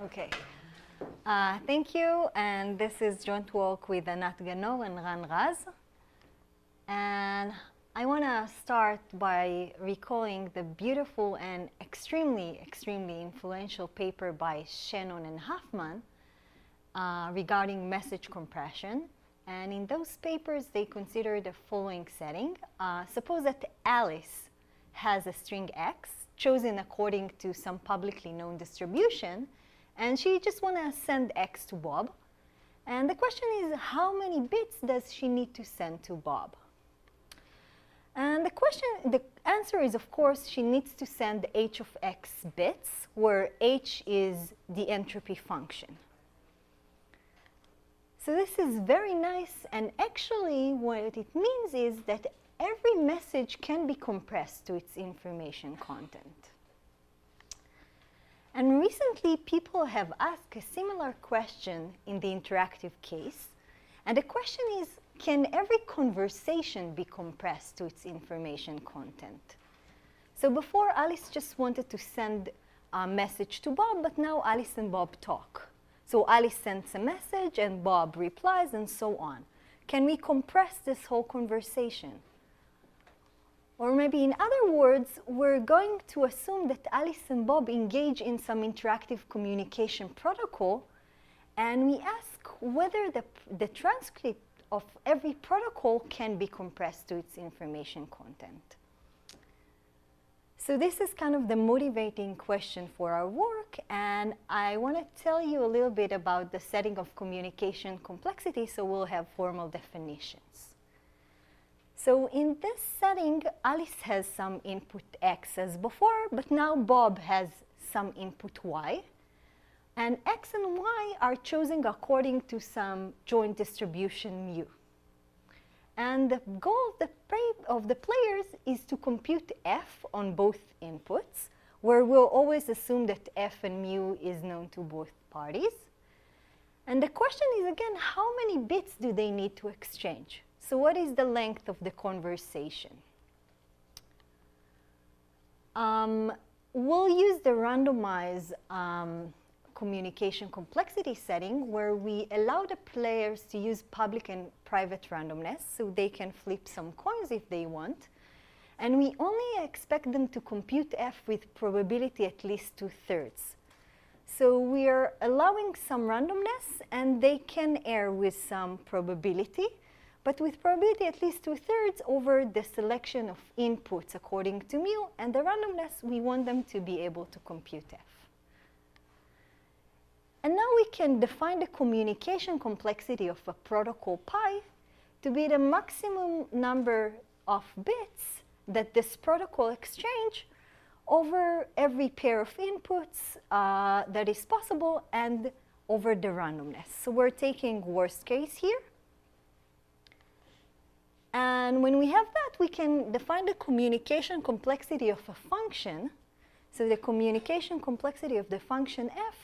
Okay. Thank you. And this is joint work with Anat Ganor and Ran Raz. And I want to start by recalling the beautiful and extremely influential paper by Shannon and Hoffman regarding message compression. And in those papers, they consider the following setting. Suppose that Alice has a string X chosen according to some publicly known distribution, and she just wants to send X to Bob. And the question is, how many bits does she need to send to Bob? And the answer is, of course, she needs to send h of x bits, where h is the entropy function. So this is very nice, and actually what it means is that every message can be compressed to its information content. And recently, people have asked a similar question in the interactive case. And the question is, can every conversation be compressed to its information content? So before, Alice just wanted to send a message to Bob, but now Alice and Bob talk. So Alice sends a message, and Bob replies, and so on. Can we compress this whole conversation? Or maybe in other words, we're going to assume that Alice and Bob engage in some interactive communication protocol, and we ask whether the transcript of every protocol can be compressed to its information content. So this is kind of the motivating question for our work, and I want to tell you a little bit about the setting of communication complexity, so we'll have formal definitions. So in this setting, Alice has some input x as before, but now Bob has some input y. And x and y are chosen according to some joint distribution mu. And the goal of the players is to compute f on both inputs, where we'll always assume that f and mu is known to both parties. And the question is, again, how many bits do they need to exchange? So what is the length of the conversation? We'll use the randomized communication complexity setting, where we allow the players to use public and private randomness, so they can flip some coins if they want. And we only expect them to compute f with probability at least 2/3. So we are allowing some randomness, and they can err with some probability, but with probability at least 2/3 over the selection of inputs according to mu, and the randomness, we want them to be able to compute f. And now we can define the communication complexity of a protocol pi to be the maximum number of bits that this protocol exchange over every pair of inputs that is possible and over the randomness. So we're taking worst case here. And when we have that, we can define the communication complexity of a function. So the communication complexity of the function f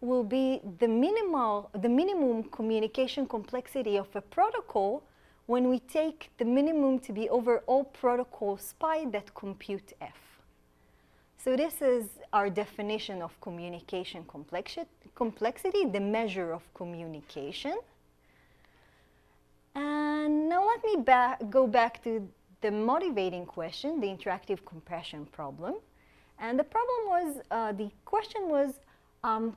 will be the minimum communication complexity of a protocol when we take the minimum to be over all protocols pi that compute f. So this is our definition of communication complexity, the measure of communication. And now let me go back to the motivating question, the interactive compression problem. And the problem was, the question was,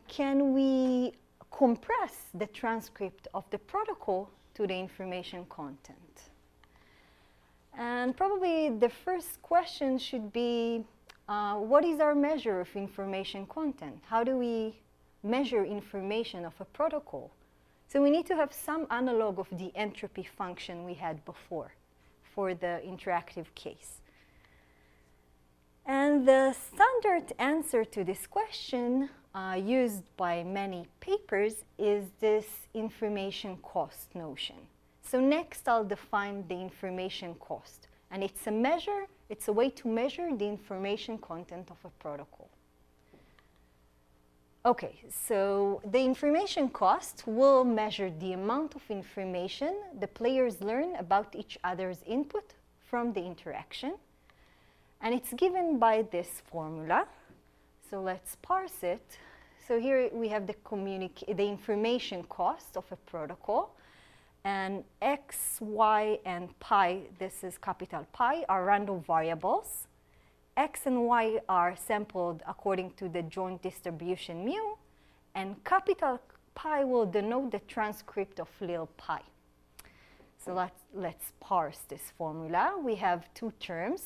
can we compress the transcript of the protocol to the information content? And probably the first question should be, what is our measure of information content? How do we measure information of a protocol? So we need to have some analog of the entropy function we had before for the interactive case. And the standard answer to this question used by many papers is this information cost notion. So next I'll define the information cost. And it's a measure, it's a way to measure the information content of a protocol. Okay, so the information cost will measure the amount of information the players learn about each other's input from the interaction. And it's given by this formula. So let's parse it. So here we have the information cost of a protocol. And x, y, and pi, this is capital pi, are random variables. X and y are sampled according to the joint distribution mu. And capital pi will denote the transcript of little pi. So let's parse this formula. We have two terms.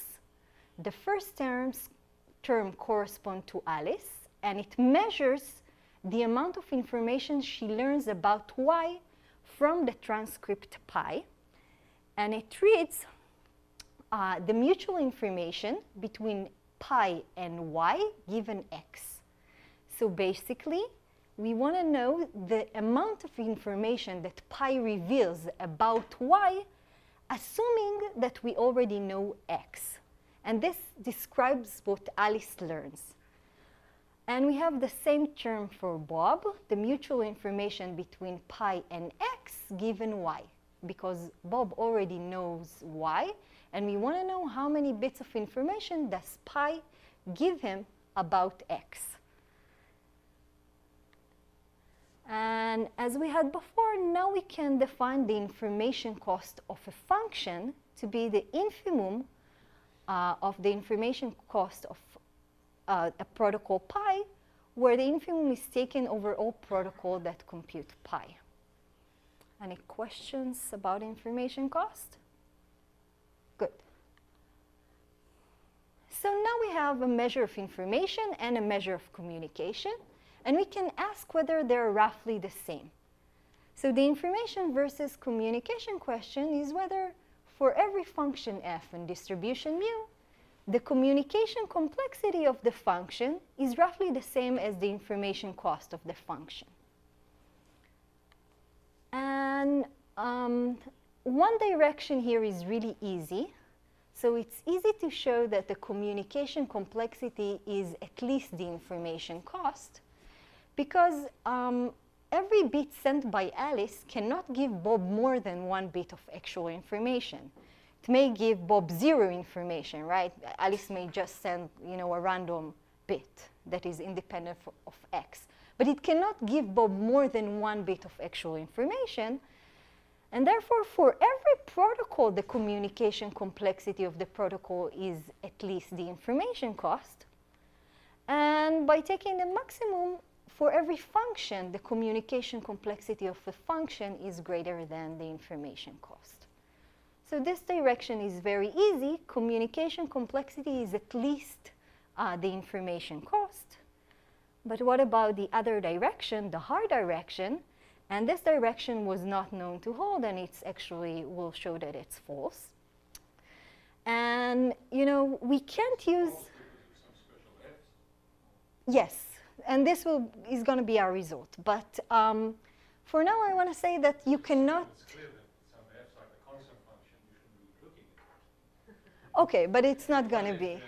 The first term corresponds to Alice, and it measures the amount of information she learns about y from the transcript pi. And it reads the mutual information between pi and y given x. So basically, we want to know the amount of information that pi reveals about y, assuming that we already know x. And this describes what Alice learns. And we have the same term for Bob, the mutual information between pi and x given y, because Bob already knows y, and we want to know how many bits of information does pi give him about x. And as we had before, now we can define the information cost of a function to be the infimum of the information cost of a protocol pi, where the infimum is taken over all protocol that compute pi. Any questions about information cost? Good. So now we have a measure of information and a measure of communication, and we can ask whether they're roughly the same. So the information versus communication question is whether for every function f and distribution mu, the communication complexity of the function is roughly the same as the information cost of the function. And one direction here is really easy. So it's easy to show that the communication complexity is at least the information cost, because every bit sent by Alice cannot give Bob more than one bit of actual information. It may give Bob 0 information, right? Alice may just send, a random bit that is independent of x. But it cannot give Bob more than one bit of actual information. And therefore, for every protocol, the communication complexity of the protocol is at least the information cost. And by taking the maximum, for every function, the communication complexity of the function is greater than the information cost. So this direction is very easy. Communication complexity is at least the information cost. But what about the other direction, the hard direction? And this direction was not known to hold, and it's actually will show that it's false. And we can't use. Yes, and this is going to be our result. But for now, I want to say that you cannot. It's clear that some f's like the constant function you shouldn't be looking at. Okay, but it's not going to be.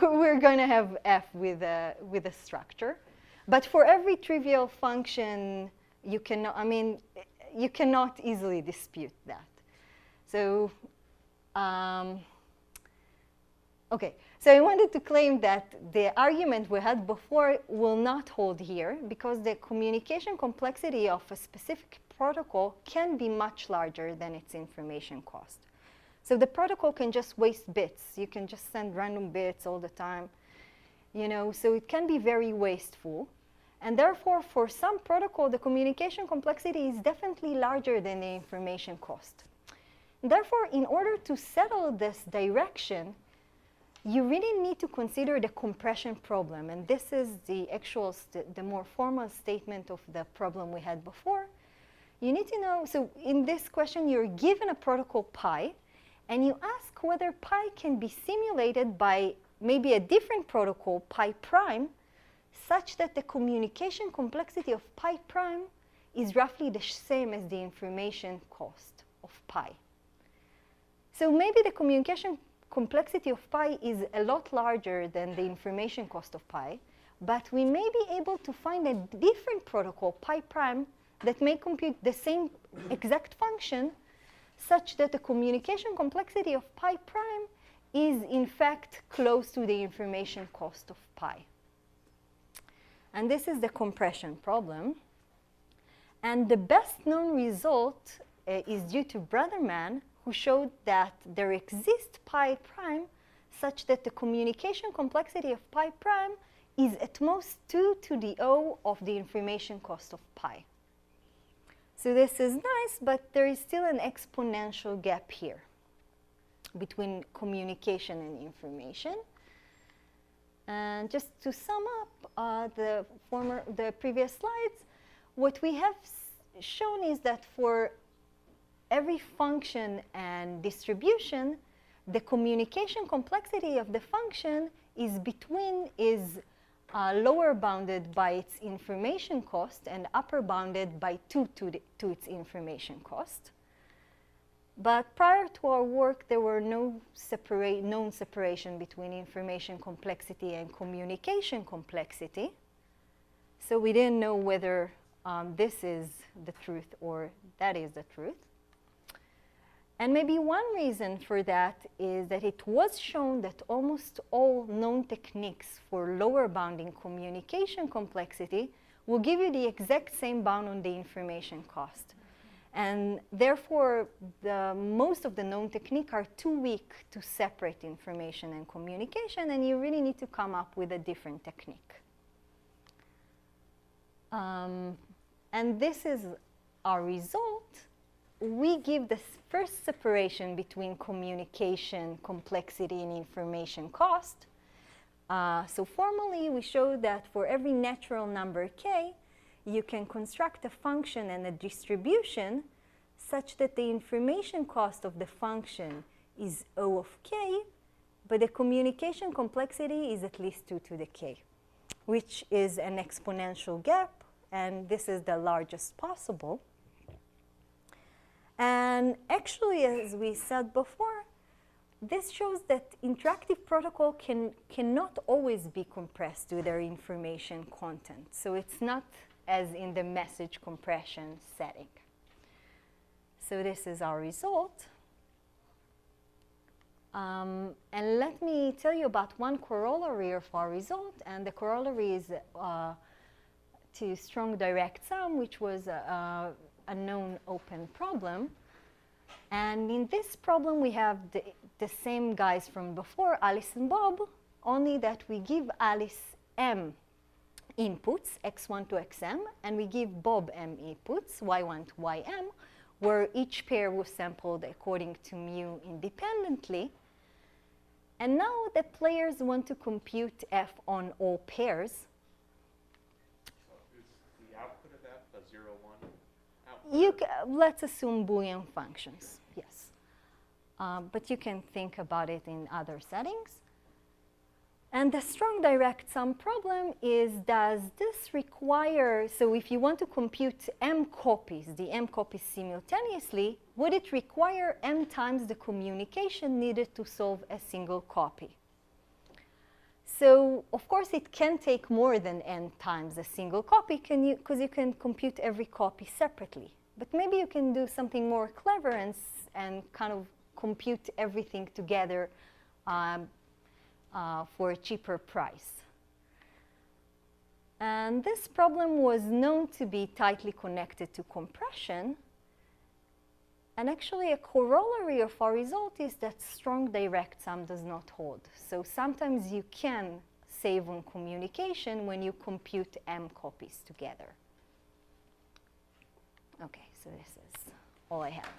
We're going to have f with a structure. But for every trivial function, you cannot easily dispute that. So, okay. So I wanted to claim that the argument we had before will not hold here, because the communication complexity of a specific protocol can be much larger than its information cost. So the protocol can just waste bits. You can just send random bits all the time. So it can be very wasteful. And therefore, for some protocol, the communication complexity is definitely larger than the information cost. Therefore, in order to settle this direction, you really need to consider the compression problem. And this is the actual, the more formal statement of the problem we had before. You need to know, so in this question, you're given a protocol pi, and you ask whether pi can be simulated by maybe a different protocol, pi prime, such that the communication complexity of pi prime is roughly the same as the information cost of pi. So maybe the communication complexity of pi is a lot larger than the information cost of pi, but we may be able to find a different protocol, pi prime, that may compute the same exact function, such that the communication complexity of pi prime is in fact close to the information cost of pi. And this is the compression problem. And the best known result is due to Brotherman, who showed that there exists pi prime such that the communication complexity of pi prime is at most 2 to the O of the information cost of pi. So this is nice, but there is still an exponential gap here between communication and information. And just to sum up the previous slides, what we have shown is that for every function and distribution, the communication complexity of the function is lower bounded by its information cost and upper bounded by 2 to its information cost. But prior to our work, there were no known separation between information complexity and communication complexity. So we didn't know whether this is the truth or that is the truth. And maybe one reason for that is that it was shown that almost all known techniques for lower bounding communication complexity will give you the exact same bound on the information cost. And therefore, most of the known techniques are too weak to separate information and communication, and you really need to come up with a different technique. And this is our result. We give the first separation between communication complexity and information cost. So formally, we show that for every natural number k, you can construct a function and a distribution such that the information cost of the function is O of k, but the communication complexity is at least 2 to the k, which is an exponential gap, and this is the largest possible. And actually, as we said before, this shows that interactive protocol cannot always be compressed to their information content. So it's not as in the message compression setting. So this is our result. And let me tell you about one corollary of our result. And the corollary is to strong direct sum, which was a known open problem. And in this problem, we have the same guys from before, Alice and Bob, only that we give Alice m inputs, x1 to xm, and we give Bob m inputs, y1 to ym, where each pair was sampled according to mu independently. And now the players want to compute f on all pairs. So is the output of that a 0, 1 output? Let's assume Boolean functions, yes. But you can think about it in other settings. And the strong direct sum problem is, does this require, so if you want to compute m copies, the m copies simultaneously, would it require m times the communication needed to solve a single copy? So, of course, it can take more than n times a single copy, because you can compute every copy separately. But maybe you can do something more clever and kind of compute everything together for a cheaper price. And this problem was known to be tightly connected to compression. And actually, a corollary of our result is that strong direct sum does not hold. So sometimes you can save on communication when you compute m copies together. Okay, so this is all I have.